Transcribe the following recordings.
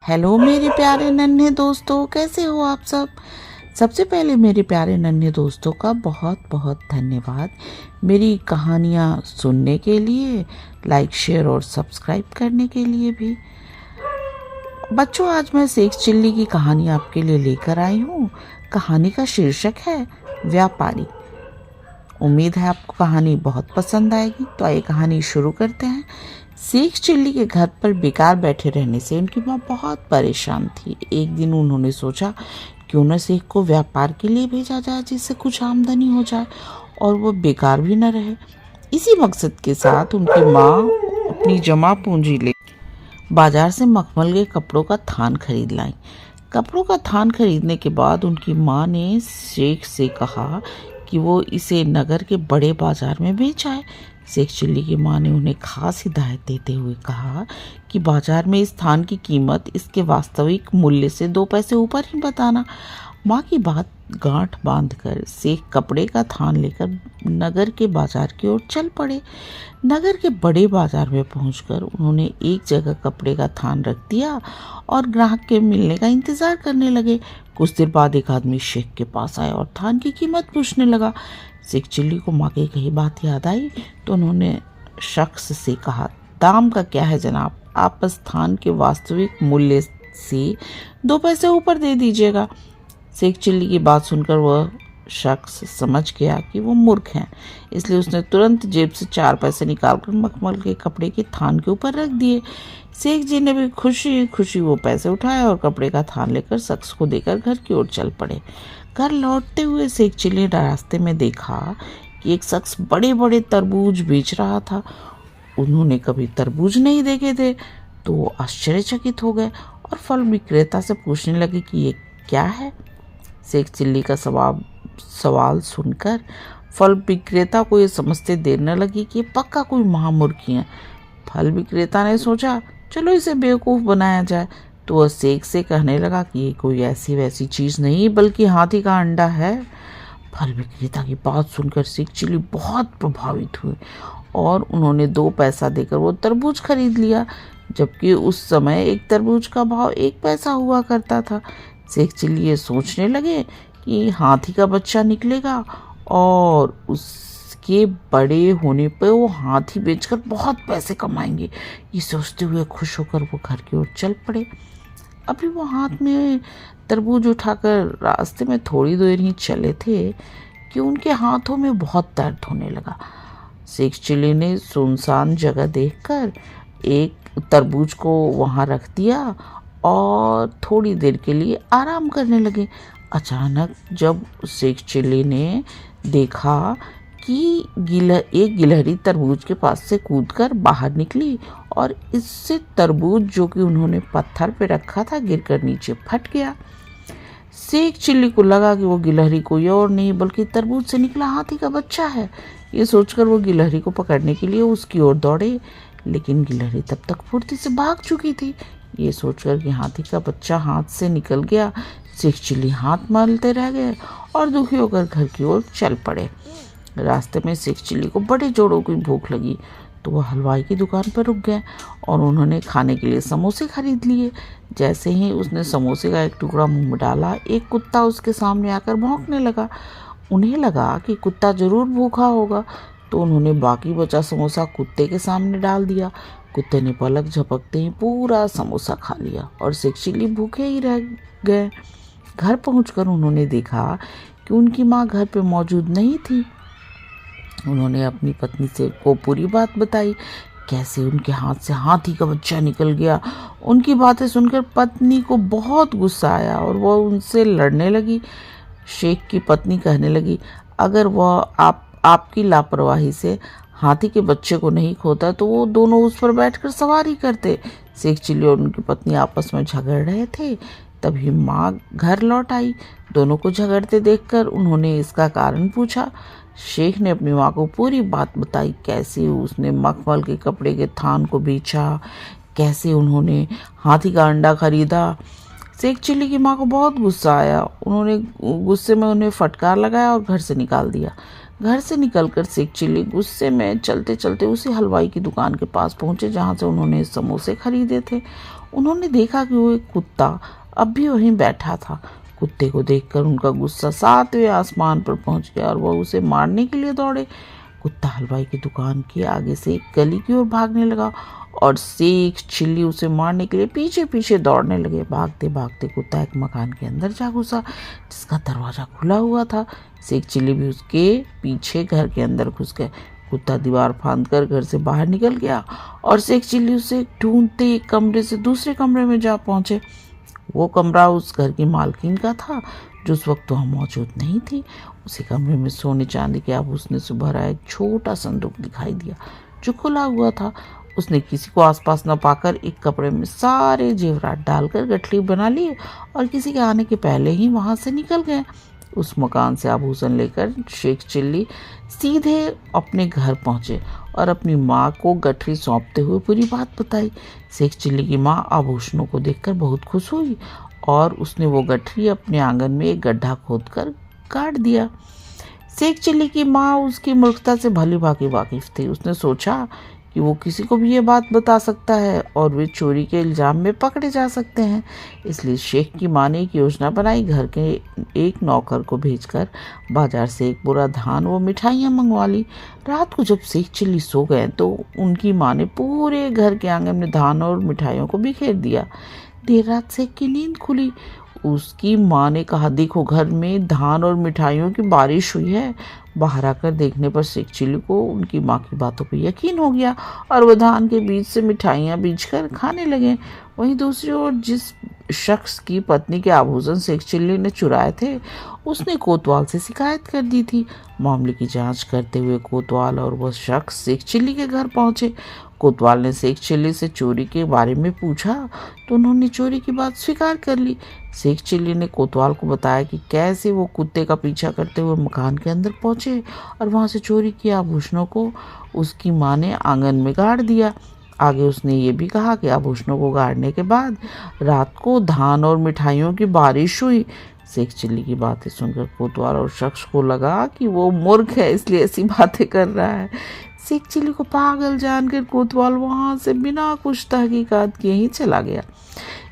Hello मेरे प्यारे नन्हे दोस्तों, कैसे हो आप सब। सबसे पहले मेरे प्यारे नन्हे दोस्तों का बहुत बहुत धन्यवाद मेरी कहानियाँ सुनने के लिए, लाइक शेयर और सब्सक्राइब करने के लिए भी। बच्चों, आज मैं सेक्स चिल्ली की कहानी आपके लिए लेकर आई हूँ। कहानी का शीर्षक है व्यापारी। उम्मीद है आपको कहानी बहुत पसंद आएगी। तो आइए कहानी शुरू करते हैं। सेक्स चिल्ली के घर पर बेकार बैठे रहने से उनकी माँ बहुत परेशान थी। एक दिन उन्होंने सोचा क्यों न सेक को व्यापार के लिए भेजा जाए, जिससे कुछ आमदनी हो जाए और वो बेकार भी न रहे। इसी मकसद के साथ उनकी माँ अपनी जमा पूंजी ले बाजार से मखमल के कपड़ों का थान खरीद लाई। कपड़ों का थान खरीदने के बाद उनकी माँ ने शेख से कहा कि वो इसे नगर के बड़े बाजार में बेच आए। शेख चिल्ली की माँ ने उन्हें खास हिदायत देते हुए कहा कि बाजार में इस थान की कीमत इसके वास्तविक मूल्य से 2 पैसे ऊपर ही बताना। माँ की बात गांठ बांधकर शेख कपड़े का थान लेकर नगर के बाजार की ओर चल पड़े। नगर के बड़े बाजार में पहुंचकर उन्होंने एक जगह कपड़े का थान रख दिया और ग्राहक के मिलने का इंतजार करने लगे। कुछ देर बाद एक आदमी शेख के पास आया और थान की कीमत पूछने लगा। शेख चिल्ली को माँ की कही बात याद आई तो उन्होंने शख्स से कहा, दाम का क्या है जनाब, आप बस थान के वास्तविक मूल्य से 2 पैसे ऊपर दे दीजिएगा। शेख चिल्ली की बात सुनकर वह शख्स समझ गया कि वो मूर्ख हैं, इसलिए उसने तुरंत जेब से 4 पैसे निकालकर मखमल के कपड़े के थान के ऊपर रख दिए। शेख जी ने भी खुशी खुशी वो पैसे उठाए और कपड़े का थान लेकर शख्स को देकर घर की ओर चल पड़े। घर लौटते हुए शेख चिल्ली ने रास्ते में देखा कि एक शख्स बड़े बड़े तरबूज बेच रहा था। उन्होंने कभी तरबूज नहीं देखे थे तो वो आश्चर्यचकित हो गए और फल विक्रेता से पूछने लगे कि ये क्या है। शेख चिल्ली का सवाल सुनकर फल विक्रेता को ये समझते देर न लगी कि पक्का कोई महामूर्खी है। फल विक्रेता ने सोचा चलो इसे बेवकूफ़ बनाया जाए, तो वह शेख से कहने लगा कि ये कोई ऐसी वैसी चीज़ नहीं बल्कि हाथी का अंडा है। फल विक्रेता की बात सुनकर शेख चिल्ली बहुत प्रभावित हुए और उन्होंने 2 पैसा देकर वो तरबूज खरीद लिया, जबकि उस समय एक तरबूज का भाव 1 पैसा हुआ करता था। शेख चिल्ली ये सोचने लगे कि हाथी का बच्चा निकलेगा और उसके बड़े होने पर वो हाथी बेचकर बहुत पैसे कमाएंगे। ये सोचते हुए खुश होकर वो घर की ओर चल पड़े। अभी वो हाथ में तरबूज उठाकर रास्ते में थोड़ी देर ही चले थे कि उनके हाथों में बहुत दर्द होने लगा। शेख चिल्ली ने सुनसान जगह देखकर एक तरबूज को वहां रख दिया और थोड़ी देर के लिए आराम करने लगे। अचानक जब शेख चिल्ली ने देखा कि एक गिलहरी तरबूज के पास से कूदकर बाहर निकली और इससे तरबूज जो कि उन्होंने पत्थर पे रखा था गिरकर नीचे फट गया। शेख चिल्ली को लगा कि वो गिलहरी कोई और नहीं बल्कि तरबूज से निकला हाथी का बच्चा है। ये सोचकर वो गिलहरी को पकड़ने के लिए उसकी ओर दौड़े, लेकिन गिलहरी तब तक फुर्ती से भाग चुकी थी। ये सोचकर कि हाथी का बच्चा हाथ से निकल गया, शेख चिल्ली हाथ मलते रह गए और दुखी होकर घर की ओर चल पड़े। रास्ते में शेख चिल्ली को बड़े जोरों की भूख लगी तो वह हलवाई की दुकान पर रुक गए और उन्होंने खाने के लिए समोसे खरीद लिए। जैसे ही उसने समोसे का एक टुकड़ा मुंह में डाला, एक कुत्ता उसके सामने आकर भौंकने लगा। उन्हें लगा कि कुत्ता जरूर भूखा होगा, तो उन्होंने बाकी बचा समोसा कुत्ते के सामने डाल दिया। कुत्ते ने पलक झपकते ही पूरा समोसा खा लिया और शेख चिल्ली भूखे ही रह गए। घर पहुंचकर उन्होंने देखा कि उनकी माँ घर पे मौजूद नहीं थी। उन्होंने अपनी पत्नी से को पूरी बात बताई, कैसे उनके हाथ से हाथी का बच्चा निकल गया। उनकी बातें सुनकर पत्नी को बहुत गुस्सा आया और वह उनसे लड़ने लगी। शेख की पत्नी कहने लगी, अगर वह आपकी लापरवाही से हाथी के बच्चे को नहीं खोता तो वो दोनों उस पर बैठकर सवारी करते। शेख चिल्ली और उनकी पत्नी आपस में झगड़ रहे थे, तभी माँ घर लौट आई। दोनों को झगड़ते देखकर उन्होंने इसका कारण पूछा। शेख ने अपनी माँ को पूरी बात बताई, कैसे उसने मखमल के कपड़े के थान को बेचा, कैसे उन्होंने हाथी का अंडा खरीदा। शेख चिल्ली की माँ को बहुत गुस्सा आया। उन्होंने गुस्से में उन्हें फटकार लगाया और घर से निकाल दिया। घर से निकलकर शेख चिल्ली गुस्से में चलते चलते उसी हलवाई की दुकान के पास पहुंचे जहां से उन्होंने समोसे खरीदे थे। उन्होंने देखा कि वो एक कुत्ता अब भी वहीं बैठा था। कुत्ते को देखकर उनका गुस्सा 7वें आसमान पर पहुंच गया और वह उसे मारने के लिए दौड़े। कुत्ता हलवाई की दुकान के आगे से एक गली की ओर भागने लगा और शेख चिल्ली उसे मारने के लिए पीछे पीछे दौड़ने लगे। भागते भागते कुत्ता एक मकान के अंदर जा घुसा जिसका दरवाजा खुला हुआ था। शेख चिल्ली भी उसके पीछे घर के अंदर घुस गए। कुत्ता दीवार फांदकर घर से बाहर निकल गया और शेख चिल्ली उसे ढूंढते एक कमरे से दूसरे कमरे में जा पहुंचे। वो कमरा उस घर की मालकिन का था जो उस वक्त वहाँ मौजूद नहीं थी। उसी कमरे में सोने चांदी के आभूषण से भरा एक छोटा संदूक दिखाई दिया जो खुला हुआ था। उसने किसी को आसपास न पाकर एक कपड़े में सारे जेवरात डालकर गठरी बना लिए और किसी के आने के पहले ही वहां से निकल गए। उस मकान से आभूषण लेकर शेख चिल्ली सीधे अपने घर पहुंचे और अपनी माँ को गठरी सौंपते हुए पूरी बात बताई। शेख चिल्ली की माँ आभूषणों को देखकर बहुत खुश हुई और उसने वो गठरी अपने आंगन में एक गड्ढा खोदकर गाड़ दिया। शेख चिल्ली की माँ उसकी मूर्खता से भली भांति वाकिफ थी। उसने सोचा कि वो किसी को भी ये बात बता सकता है और वे चोरी के इल्जाम में पकड़े जा सकते हैं। इसलिए शेख की माँ ने एक योजना बनाई। घर के एक नौकर को भेजकर बाजार से एक पूरा धान व मिठाइयाँ मंगवा ली। रात को जब शेख चिल्ली सो गए तो उनकी माँ ने पूरे घर के आंगन में धान और मिठाइयों को बिखेर दिया। देर रात शेख की नींद खुली। उसकी माँ ने कहा, देखो घर में धान और मिठाइयों की बारिश हुई है। बाहर आकर देखने पर शेख चिल्ली को उनकी माँ की बातों पर यकीन हो गया और वह धान के बीज से मिठाइयाँ बीजकर खाने लगे। वहीं दूसरी ओर जिस शख्स की पत्नी के आभूषण शेख चिल्ली ने चुराए थे उसने कोतवाल से शिकायत कर दी थी। मामले की जांच करते हुए कोतवाल और वह शख्स शेख चिल्ली के घर पहुंचे। कोतवाल ने शेख चिल्ली से चोरी के बारे में पूछा तो उन्होंने चोरी की बात स्वीकार कर ली। शेख चिल्ली ने कोतवाल को बताया कि कैसे वो कुत्ते का पीछा करते हुए मकान के अंदर पहुंचे और वहां से चोरी किए आभूषणों को उसकी माँ ने आंगन में गाड़ दिया। आगे उसने ये भी कहा कि आभूषणों को गाड़ने के बाद रात को धान और मिठाइयों की बारिश हुई। शेख चिल्ली की बातें सुनकर कोतवाल और शख्स को लगा कि वो मूर्ख है इसलिए ऐसी बातें कर रहा है। शेख चिल्ली को पागल जानकर कोतवाल वहां से बिना कुछ तहकीकात किए ही चला गया।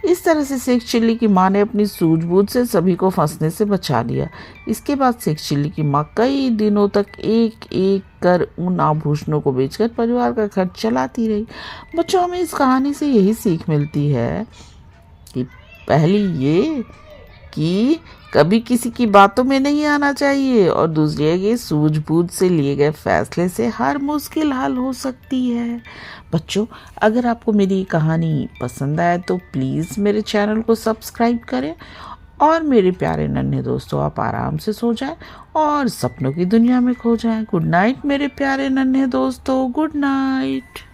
इस तरह से शेख चिल्ली की माँ ने अपनी सूझबूझ से सभी को फंसने से बचा लिया। इसके बाद शेख चिल्ली की माँ कई दिनों तक एक एक कर उन आभूषणों को बेचकर परिवार का खर्च चलाती रही। बच्चों, हमें इस कहानी से यही सीख मिलती है कि पहली ये कि कभी किसी की बातों में नहीं आना चाहिए और दूसरी है कि सूझबूझ से लिए गए फैसले से हर मुश्किल हल हो सकती है। बच्चों, अगर आपको मेरी कहानी पसंद आए तो प्लीज़ मेरे चैनल को सब्सक्राइब करें और मेरे प्यारे नन्हे दोस्तों, आप आराम से सो जाएं और सपनों की दुनिया में खो जाएं। गुड नाइट मेरे प्यारे नन्हे दोस्तों, गुड नाइट।